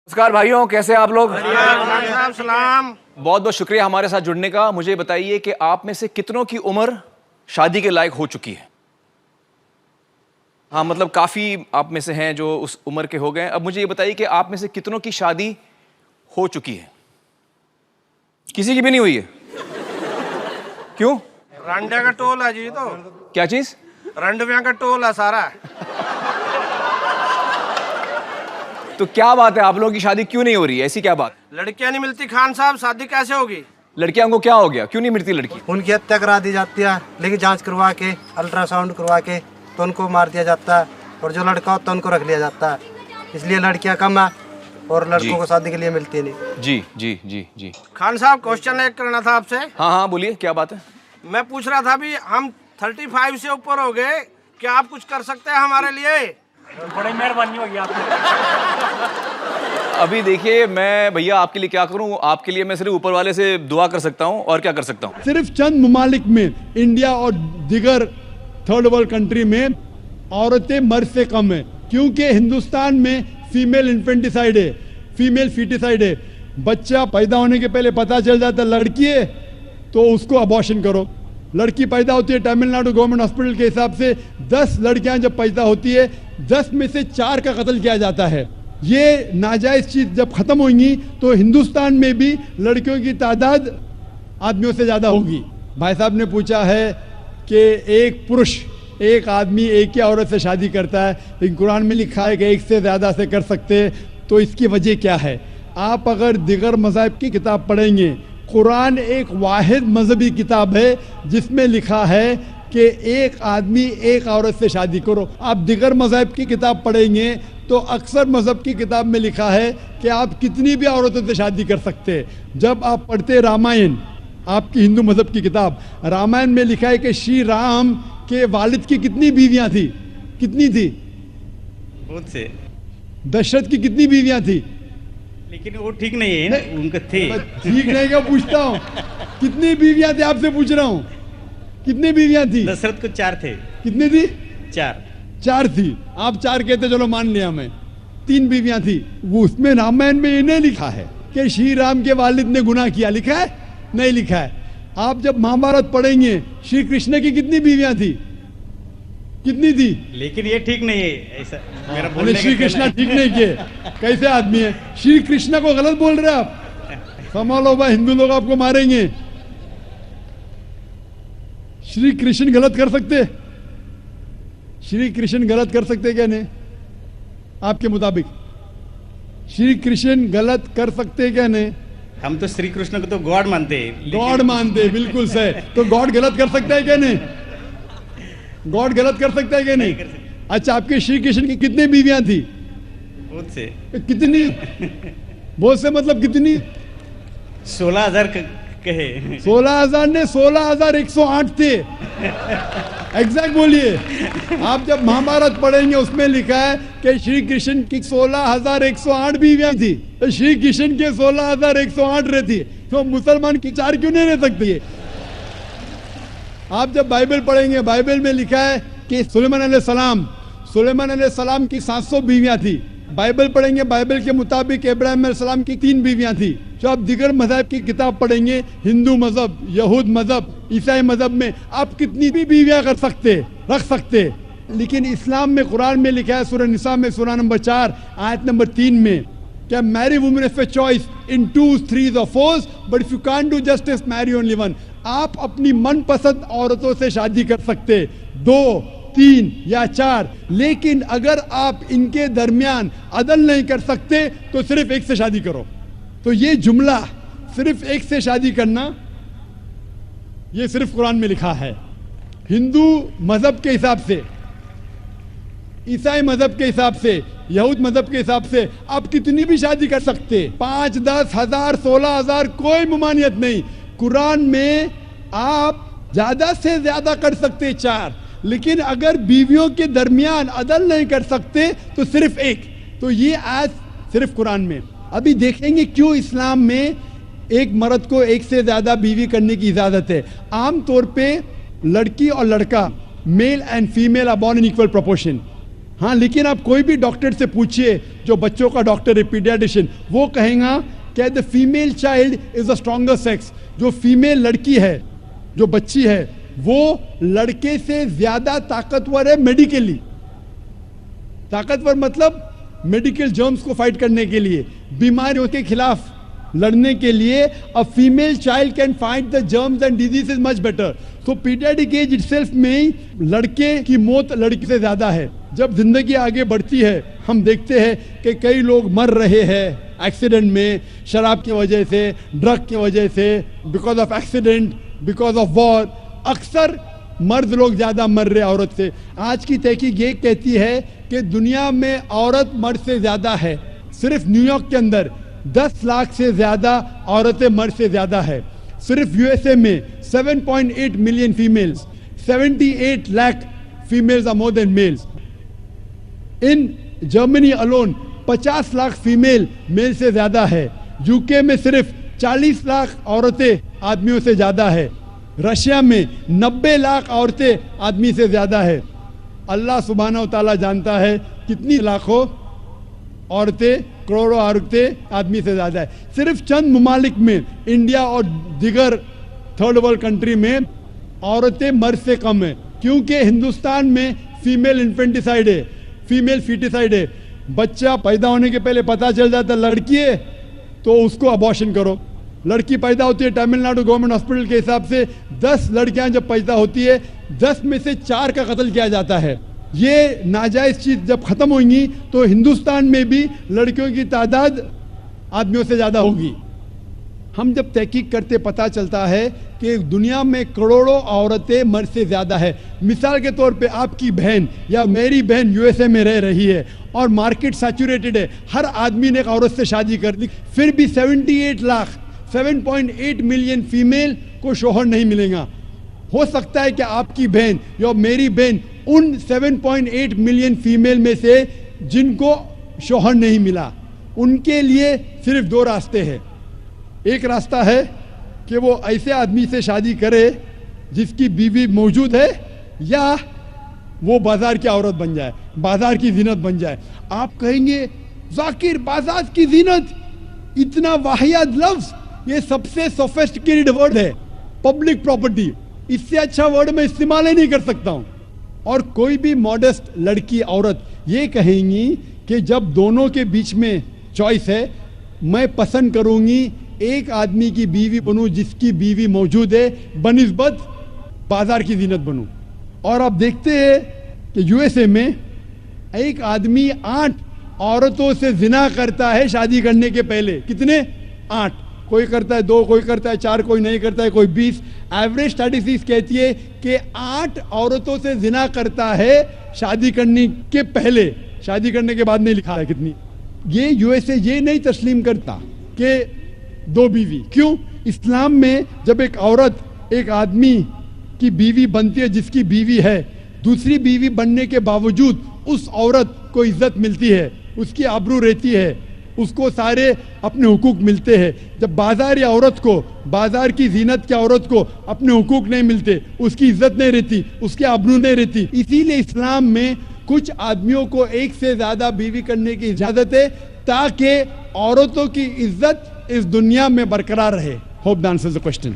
नमस्कार भाइयों, कैसे आप लोग? सलाम। बहुत बहुत शुक्रिया हमारे साथ जुड़ने का। मुझे बताइए कि आप में से कितनों की उम्र शादी के लायक हो चुकी है? हाँ, मतलब काफी आप में से हैं जो उस उम्र के हो गए। अब मुझे ये बताइए कि आप में से कितनों की शादी हो चुकी है? किसी की भी नहीं हुई है? क्यों? रंडे का टोल है जी। तो क्या चीज? रंडविया का टोल है सारा। तो क्या बात है, आप लोगों की शादी क्यों नहीं हो रही है? ऐसी क्या बात? लड़कियां नहीं मिलती खान साहब, शादी कैसे होगी? लड़कियां को क्या हो गया? क्यों नहीं मिलती लड़की? उनकी हत्या करा दी जाती है, लेकिन जांच करवा के अल्ट्रासाउंड करवा के तो उनको मार दिया जाता है, और जो लड़का होता है उनको रख लिया जाता है। इसलिए लड़कियां कम है और लड़कों को शादी के लिए मिलती नहीं। जी जी जी जी। खान साहब, क्वेश्चन एक करना था आपसे। हाँ हाँ, बोलिए, क्या बात है? मैं पूछ रहा था भी हम 35 से ऊपर हो गए, क्या आप कुछ कर सकते हैं हमारे लिए? बड़ी मेहरबानी होगी आपकी। अभी देखिए, मैं भैया आपके लिए क्या करूं? आपके लिए मैं सिर्फ ऊपर वाले से दुआ कर सकता हूं, और क्या कर सकता हूं? सिर्फ चंद ममालिक में, इंडिया और दिगर थर्ड वर्ल्ड कंट्री में औरतें मर्द से कम है, क्योंकि हिंदुस्तान में फीमेल इन्फेंटिसाइड है, फीमेल फीटिसाइड है। बच्चा पैदा होने के पहले पता चल जाता लड़की है तो उसको अबॉर्शन करो। लड़की पैदा होती है, तमिलनाडु गवर्नमेंट हॉस्पिटल के हिसाब से 10 लड़कियां जब पैदा होती है, 10 में से 4 का कत्ल किया जाता है। ये नाजायज चीज जब खत्म होगी तो हिंदुस्तान में भी लड़कियों की तादाद आदमियों से ज्यादा होगी। भाई साहब ने पूछा है कि एक पुरुष, एक आदमी एक ही औरत से शादी करता है, लेकिन कुरान में लिखा है कि एक से ज्यादा से कर सकते हैं। तो इसकी वजह क्या है? आप अगर दिगर मज़हब की किताब पढ़ेंगे, कुरान एक वाहिद मजहबी किताब है जिसमें लिखा है कि एक आदमी एक औरत से शादी करो। आप दिगर मज़हब की किताब पढ़ेंगे तो अक्सर मज़हब की किताब में लिखा है कि आप कितनी भी औरतों से शादी कर सकते हैं। जब आप पढ़ते रामायण, आपकी हिंदू मज़हब की किताब, रामायण में लिखा है कि श्री राम के वालिद की कितनी बीवियां थी? कितनी थी? बहुत से। दशरथ की कितनी बीवियां थी? लेकिन वो ठीक नहीं है ना, उनके थे। ठीक नहीं, क्या पूछता हूँ? कितनी बीवियां थी आपसे पूछ रहा हूँ। कितनी बीवियां थी? दशरथ को 4 थे। कितनी थी? 4 थी। आप 4 कहते, चलो मान लिया मैं। 3 बीवियां थी। वो उसमें रामायण में इन्हें लिखा है कि श्री राम के वालिद ने गुनाह किया, लिखा है? नहीं लिखा है। आप जब महाभारत पढ़ेंगे, श्री कृष्ण की कितनी बीवियां थी? कितनी थी? लेकिन ये ठीक नहीं है, ऐसा मेरा बोलने श्री का कृष्ण कहना ठीक नहीं किए? कैसे आदमी है? श्री कृष्ण को गलत बोल रहे आप। संभालो भाई, हिंदू लोग आपको मारेंगे। श्री कृष्ण गलत कर सकते? श्री कृष्ण गलत कर सकते क्या नहीं? आपके मुताबिक श्री कृष्ण गलत कर सकते क्या नहीं? हम तो श्री कृष्ण को तो गॉड मानते हैं। गॉड मानते, बिल्कुल सही। तो गॉड गलत कर सकता है क्या नहीं? गॉड गलत कर सकता है क्या नहीं? अच्छा, आपके श्री कृष्ण की कितनी बीवियां थी? बहुत से। कितनी? बहुत से मतलब कितनी? 16,000 कहे। 16,000 ने 16,108 थे। एग्जैक्ट बोलिए। आप जब महाभारत पढ़ेंगे उसमें लिखा है कि श्री कृष्ण की 16,108 बीवियां थी, तो श्री कृष्ण के 16,108 रहती, तो मुसलमान की 4 क्यों नहीं रह सकती? आप जब बाइबल पढ़ेंगे, बाइबल में लिखा है कि सुलेमान अलैहिस्सलाम की 700 बीवियां थी। बाइबल पढ़ेंगे, बाइबल के मुताबिक इब्राहिम अलैहिस्सलाम की 3 बीवियां थी। जो आप दिगर मज़हब की किताब पढ़ेंगे, हिंदू मज़हब, यहूद मज़हब, ईसाई मज़हब में आप कितनी भी बीवियां कर सकते, रख सकते। लेकिन इस्लाम में, कुरान में लिखा है, सूरह निसा में, सूरह नंबर 4 आयत नंबर 3 में, क्या marry women if a choice in 2, 3 or 4, but if you can't do justice marry only one. आप अपनी मनपसंद औरतों से शादी कर सकते, 2, 3 या 4, लेकिन अगर आप इनके दरमियान अदल नहीं कर सकते तो सिर्फ एक से शादी करो। तो ये जुमला, सिर्फ एक से शादी करना, ये सिर्फ कुरान में लिखा है। हिंदू मजहब के हिसाब से, ईसाई मजहब के हिसाब से, यहूद मजहब के हिसाब से आप कितनी भी शादी कर सकते, 5, 10, 1000, 16,000, कोई ममानियत नहीं। कुरान में आप ज्यादा से ज्यादा कर सकते 4, लेकिन अगर बीवियों के दरमियान अदल नहीं कर सकते तो सिर्फ एक। तो ये आज सिर्फ कुरान में। अभी देखेंगे क्यों इस्लाम में एक मर्द को एक से ज्यादा बीवी करने की इजाजत है। आम तौर पे लड़की और लड़का, male and female are born in equal proportion. हाँ, लेकिन आप कोई भी डॉक्टर से पूछिए, जो बच्चों का डॉक्टर है, पीडियाट्रिशियन, वो कहेगा कि the female child is the stronger sex. जो फीमेल लड़की है, जो बच्ची है, वो लड़के से ज्यादा ताकतवर है मेडिकली। ताकतवर मतलब मेडिकल जर्म्स को फाइट करने के लिए, बीमारियों के खिलाफ लड़ने के लिए a female child can fight the germs and disease much better. So paediatric age itself में लड़के की मौत लड़की से ज्यादा है। जब जिंदगी आगे बढ़ती है, हम देखते हैं कि कई लोग मर रहे हैं एक्सीडेंट में, शराब की वजह से, ड्रग की वजह से, because of accident, because of war. अक्सर मर्द लोग ज्यादा मर रहे औरत से। आज की तहकीक ये कहती है कि दुनिया में औरत मर्द से ज्यादा है। सिर्फ न्यूयॉर्क के अंदर 10 लाख से ज्यादा औरतें मर्द से ज्यादा है। सिर्फ यूएसए में 7.8 million females, 78 lakh females are more than males. In Germany alone 50 lakh female male से ज्यादा है। यूके में सिर्फ 40 लाख औरतें आदमियों से ज्यादा है। रशिया में 90 लाख औरतें आदमी से ज्यादा है। अल्लाह सुब्हानहू तआला जानता है कितनी लाखों औरतें, करोड़ों औरतें आदमी से ज्यादा है। सिर्फ चंद ममालिक में, इंडिया और दिगर थर्ड वर्ल्ड कंट्री में, औरतें मर्द से कम है, क्योंकि हिंदुस्तान में फीमेल इन्फेंटिसाइड है, फीमेल फीटिसाइड है। बच्चा पैदा होने के पहले पता चल जाता लड़की है तो उसको अबॉर्शन करो। लड़की पैदा होती है, तमिलनाडु गवर्नमेंट हॉस्पिटल के हिसाब से 10 लड़कियां जब पैदा होती है, 10 में से 4 का कत्ल किया जाता है। ये नाजायज चीज जब खत्म होंगी तो हिंदुस्तान में भी लड़कियों की तादाद आदमियों से ज्यादा होगी। हम जब तहकीक करते पता चलता है कि दुनिया में करोड़ों औरतें मर्द से ज्यादा है। मिसाल के तौर पे आपकी बहन या मेरी बहन यूएसए में रह रही है और मार्केट सैचुरेटेड है, हर आदमी ने एक औरत से शादी कर ली, फिर भी 78 लाख 7.8 मिलियन फीमेल को शोहर नहीं मिलेगा। हो सकता है कि आपकी बहन या मेरी बहन उन 7.8 मिलियन फीमेल में से जिनको शोहर नहीं मिला, उनके लिए सिर्फ 2 रास्ते हैं। एक रास्ता है कि वो ऐसे आदमी से शादी करे जिसकी बीवी मौजूद है, या वो बाजार की औरत बन जाए, बाजार की जीनत बन जाए। आप कहेंगे जाकिर बाजार की जीनत, इतना वाहियात लफ्ज, ये सबसे सोफिस्टिकेटेड वर्ड है, पब्लिक प्रॉपर्टी, इससे अच्छा वर्ड मैं इस्तेमाल ही नहीं कर सकता हूं। और कोई भी मॉडेस्ट लड़की औरत ये कहेंगी कि जब दोनों के बीच में चॉइस है, मैं पसंद करूंगी एक आदमी की बीवी बनूं जिसकी बीवी मौजूद है, बनिस्बत बाजार की जीनत बनूं। और आप देखते हैं कि यूएसए में एक आदमी 8 औरतों से जिना करता है शादी करने के पहले। कितने? 8। कोई करता है 2, कोई करता है 4, कोई नहीं करता है, कोई 20। एवरेज स्टैटिस्टिक्स कहती है कि 8 औरतों से जिना करता है शादी करने के पहले, शादी करने के बाद नहीं लिखा है कितनी। ये यूएसए ये नहीं तस्लीम करता कि 2 बीवी। क्यों? इस्लाम में जब एक औरत एक आदमी की बीवी बनती है जिसकी बीवी है, दूसरी बीवी बनने के बावजूद उस औरत को इज्जत मिलती है, उसकी आबरू रहती है, उसको सारे अपने हुकूक मिलते हैं। जब बाजार औरत को, बाजार की जीनत की औरत को अपने हुकूक नहीं मिलते, उसकी इज्जत नहीं रहती, उसकी आबरू नहीं रहती। इसीलिए इस्लाम में कुछ आदमियों को एक से ज्यादा बीवी करने की इजाजत है, ताकि औरतों की इज्जत इस दुनिया में बरकरार रहे। Hope that answers the question.